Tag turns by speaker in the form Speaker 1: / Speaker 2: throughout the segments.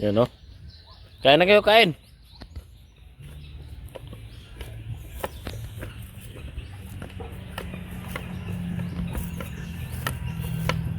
Speaker 1: Yan o. Kain na kayo, kain.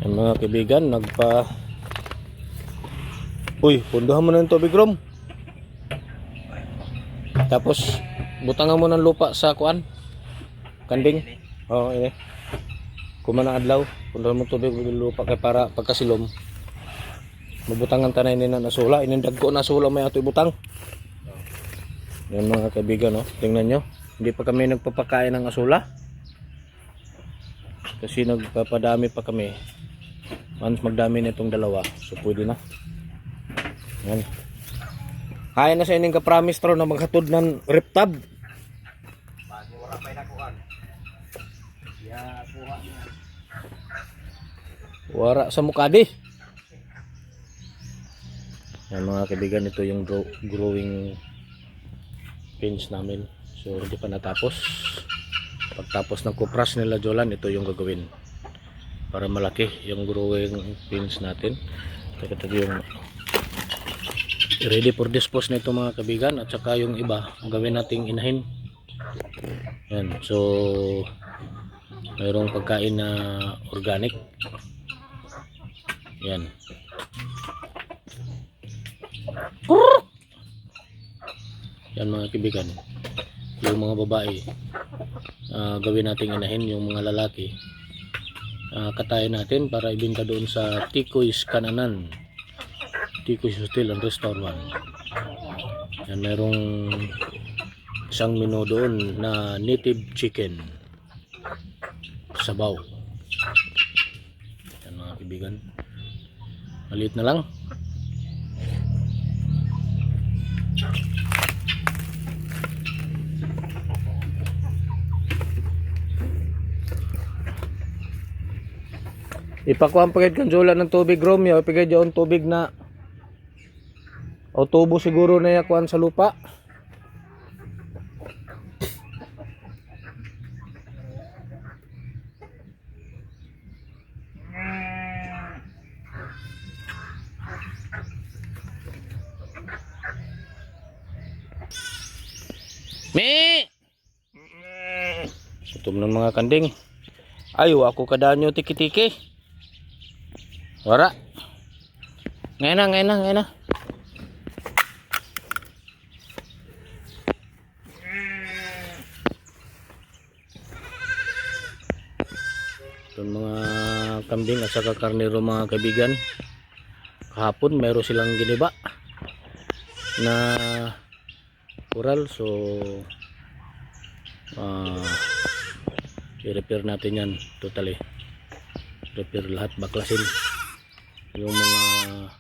Speaker 1: Yan mga kaibigan, Uy, punduhan mo na yung tubig, Rom. Tapos, butangan mo ng lupa sa kuan. Kanding. Oo, ini. Kumana adlaw, punduhan mo tubig ng lupa kay para pagkasilom. Mabutangan tanay ni na nasula, inindag ko nasula may ato ibutang. Yan mga kaibigan, no. Tingnan nyo, hindi pa kami nagpapakain ng asula. Kasi nagpapadami pa kami. Once magdami na itong dalawa, so pwede na. Yan. Kaya na sa ining ka-promise tro na maghatod ng reptab.
Speaker 2: Bago wala pa nakuhan. Ya, kuha niya.
Speaker 1: Wara sa mukadi. Yan mga kaibigan, ito yung growing pains namin. So hindi pa natapos. Pagtapos ng kupras nila Jolan, ito yung gagawin. Para malaki yung growing pains natin. Ito yung ready for dispose na ito mga kaibigan. At saka yung iba, ang gawin nating inahin. Yan. So mayroong pagkain na organic. Yan. Yan mga kaibigan, yung mga babae gawin nating inahin, yung mga lalaki katayin natin para ibenta doon sa Tikoy's Kananan, Tikoy's Hotel and Restaurant. Yan, mayroong isang menu doon na native chicken sabaw. Yan mga kaibigan, maliit na lang. Ipakuha pagid kan Jolan ng tubig, Romeo. Ipigay dyan tubig na o tubo siguro na yakuan sa lupa. Me! Sutom ng mga kanding. Ayo ako kadanyo tiki-tiki. Wara. Ngayon na. Itong mga kambing at saka karnero mga kaibigan. Kahapon mayroon silang giniba na coral, so i-repair natin yan totally. Repair lahat, baklasin yung mga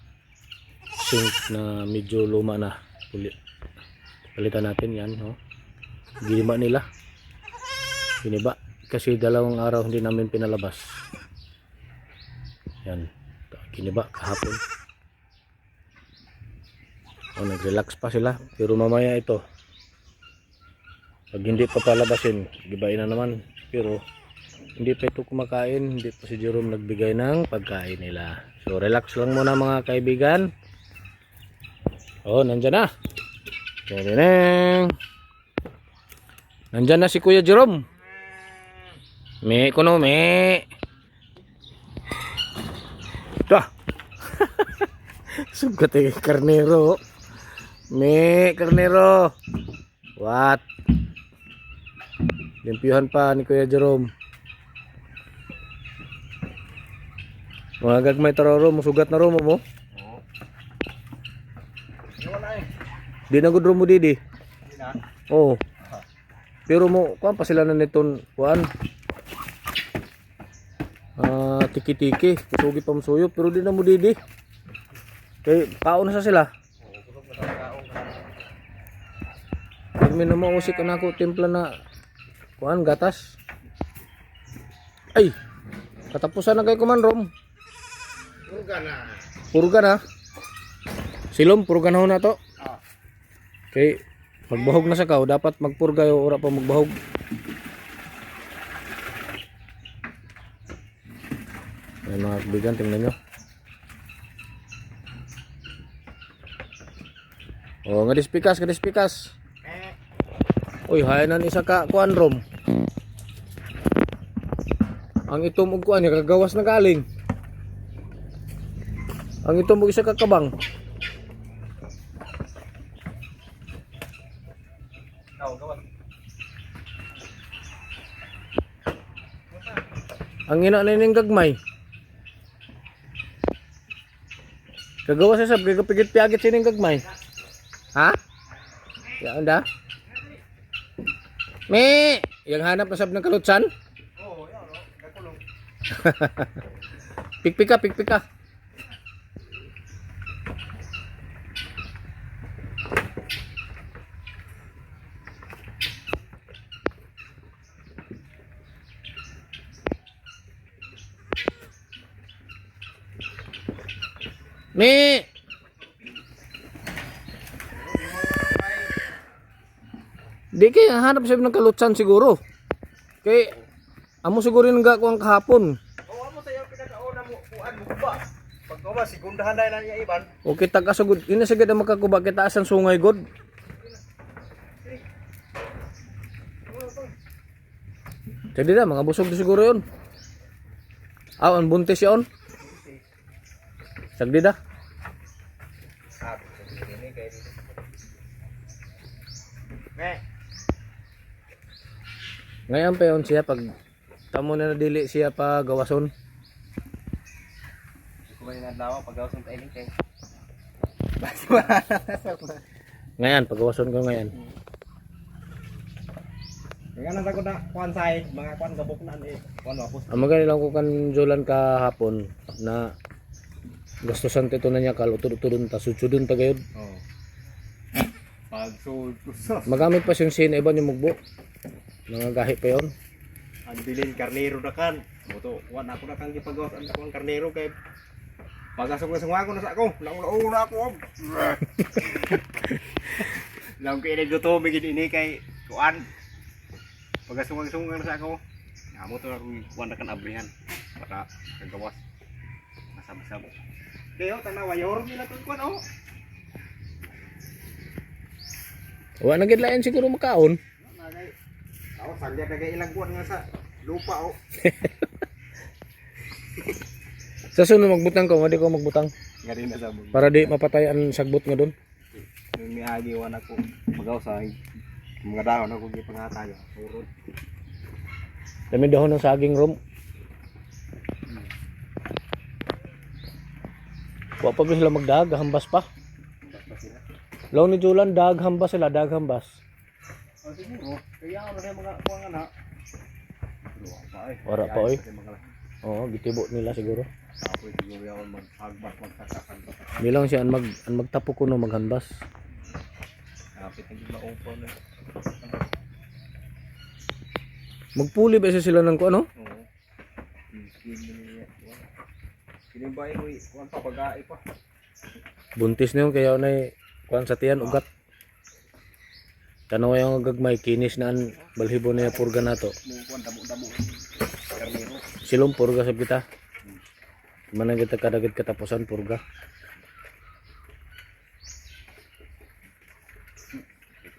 Speaker 1: sink na medyo luma na, palitan natin yan, no? Giniba nila, giniba kasi 2 araw hindi namin pinalabas. Yan, giniba kahapon. Nag-relax pa sila, pero mamaya ito pag hindi pa palabasin, gibain na naman. Pero hindi pa ito kumakain, hindi pa si Jerome nagbigay ng pagkain nila. So relax lang muna mga kaibigan. Nandyan na. Nandyan na si Kuya Jerome. Me kuno me. Dah. Sugat karnero. Me karnero. What? Limpyuhan pa ni Kuya Jerome. Mga gagmay tararo, musugat na romo mo. Di na gud romo didi. Oh. Pero mo kuan pa sila na niton kuan. Tiki-tiki, kusugi pa musuyo pero di na mo didi. Kay kaon na sa sila. Termino mo usik na ako timpla na kuan gatas. Ay. Katapusan na kay Kumanrom. Purga na. Silom purga na ho na to. Okay, magbahog na sa kao, dapat magpurga o ora pa magbahog. Ayan mga kaibigan, tingnan nyo. Oh, nga dispikas, nga dispikas.
Speaker 2: Eh,
Speaker 1: Uy, hayanan isa ka kuan rom. Ang itom og kuan kagawas na galing. Ang itom og isa ka kabang.
Speaker 2: gawas.
Speaker 1: Ang ina na ning gagmay. Kagawas sa sab kay kapigit-piyagit sining gagmay. Ha? Ya anda. Me, yang hanap na sab ng kalutsan?
Speaker 2: Oo, yan, no? Kakulong.
Speaker 1: Pikpika, pikpika. Me. Di kay hanap siya ng kalutsan siguro. Kay amo siguro yung gakuang kahapon.
Speaker 2: Oo, amo sa'yo pinakauna mo, kuan mo ba? Pag ko ba, sigundahan na lang niya iban.
Speaker 1: O kita kasugod, ina sagad ang makakuba kita asan sungay god. Jadi na mga busog na siguro yun. Aw, ang buntis yun. Sagdi da.
Speaker 2: Ini kayak dito. Me.
Speaker 1: Ngayon pa yun siya pag tamo na nadili siya pa gawason.
Speaker 2: Kumain na daw pag gawas ng training kay.
Speaker 1: Ngayon, pag gawason ko ngayon.
Speaker 2: Kaya nasa ko na kuan side, mga kuan gabok na eh. Kuan mapos.
Speaker 1: Ang magaling lang ko kan Jolan kahapon na gastusan tito na niya kalutod-utodon ta sudsudon ta gayud.
Speaker 2: Oo. Pag sud
Speaker 1: Magamit pa siyang sin iba ni mugbo. Mga gahi pa yon.
Speaker 2: ang bilin karnero na kan. Moto, kuan ako na kang gipagawas ang kuan karnero kay pagasok na sungwa ko na sa ako. Laong na ako. Lang kay nagluto bigid ini kay kuan. Pagasungang na sa ako. Amo to akong kuan na kan abrihan para kagawas. Masab-sab. Kaya tanawa yor nila tong kuan oh.
Speaker 1: Wa na gid lain siguro makaon.
Speaker 2: Nagay. Ako sagya kagay ilang kuan nga sa lupa oh.
Speaker 1: Sa sunod magbutang ko, hindi ko magbutang
Speaker 2: Ngari na sa bug.
Speaker 1: para di mapatay ang sagbot nga doon.
Speaker 2: May agi wan ako magaw sa mga daon ako gipangatay. Urod.
Speaker 1: Dami dahon ng saging rom. Wa pa ba sila magdag, hambas pa.
Speaker 2: Basta sila.
Speaker 1: Law ni Jolan, dag hambas sila, dag hambas.
Speaker 2: Oh, siguro. Kaya ano na mga kuwang anak.
Speaker 1: Wala pa, oy. Oo, gitibo nila siguro.
Speaker 2: Tapos siguro yaon maghagbat magkakagbat.
Speaker 1: Bilang siya ang magtapo ko no maghanbas.
Speaker 2: Kapit ang ma-open na.
Speaker 1: Magpuli ba sila ng ko ano?
Speaker 2: Oo. Kinimbay mo kuwan pa pag-ai pa.
Speaker 1: Buntis na yun kaya na kuan sa tiyan ugat. Tanaw yung gagmay kinis na ang balhibo niya purga nato.
Speaker 2: Mo kuwan damo-damo. Karnero.
Speaker 1: Silong purga sab kita. Mana kita kadagit katapusan purga.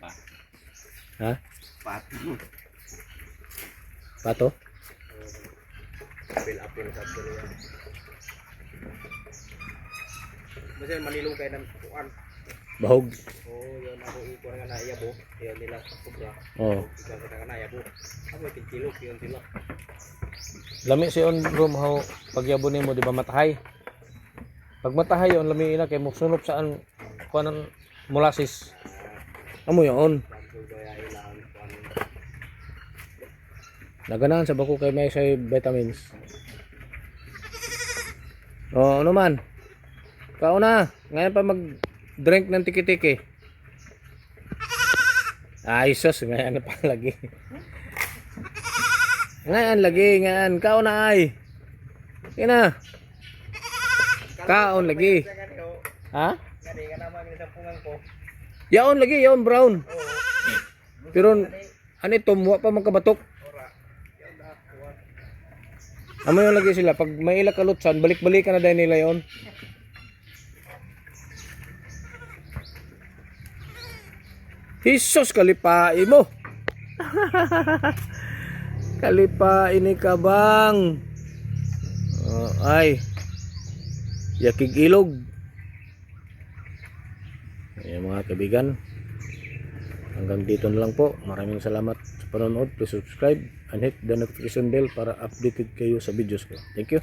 Speaker 2: Pa.
Speaker 1: Ha?
Speaker 2: Pat.
Speaker 1: Pato?
Speaker 2: Apil sa tuloy. Basta manilong kayo ng kuwan.
Speaker 1: Bahog.
Speaker 2: Oo, yun ako ikuan nga na iyabo. Yun nila sobra.
Speaker 1: Oh.
Speaker 2: Ikaw ka na iyabo. Ako may tigilok yun sila.
Speaker 1: Lami si on bro how pagyabo nimo di ba matahay. Pag matahay on lami ina kay musunop saan kuan molasses. Amo yon. Naganahan sa bako kay may say vitamins. Oh, ano man? Kauna, ngayon pa mag-drink ng tiki-tiki. Ay, sus, ngayon pa lagi. Ngayon lagi, ngayon. Kauna ay. Kina. Kaon lagi. Ha?
Speaker 2: Kani ka naman ng sampungan ko.
Speaker 1: Yaon lagi, yaon brown.
Speaker 2: Oo.
Speaker 1: Pero, ano ito, muwa pa magkabatok.
Speaker 2: Ora. Yan na kuwan.
Speaker 1: Amo yung lagi sila. Pag may ila kalutsan, balik-balikan na dahil nila yon. Hisos kalipai mo. Kalipain ni kabang. Ay. Yakig ilog. Ayan mga kaibigan. Hanggang dito na lang po. Maraming salamat sa panonood. Please subscribe and hit the notification bell para updated kayo sa videos ko. Thank you.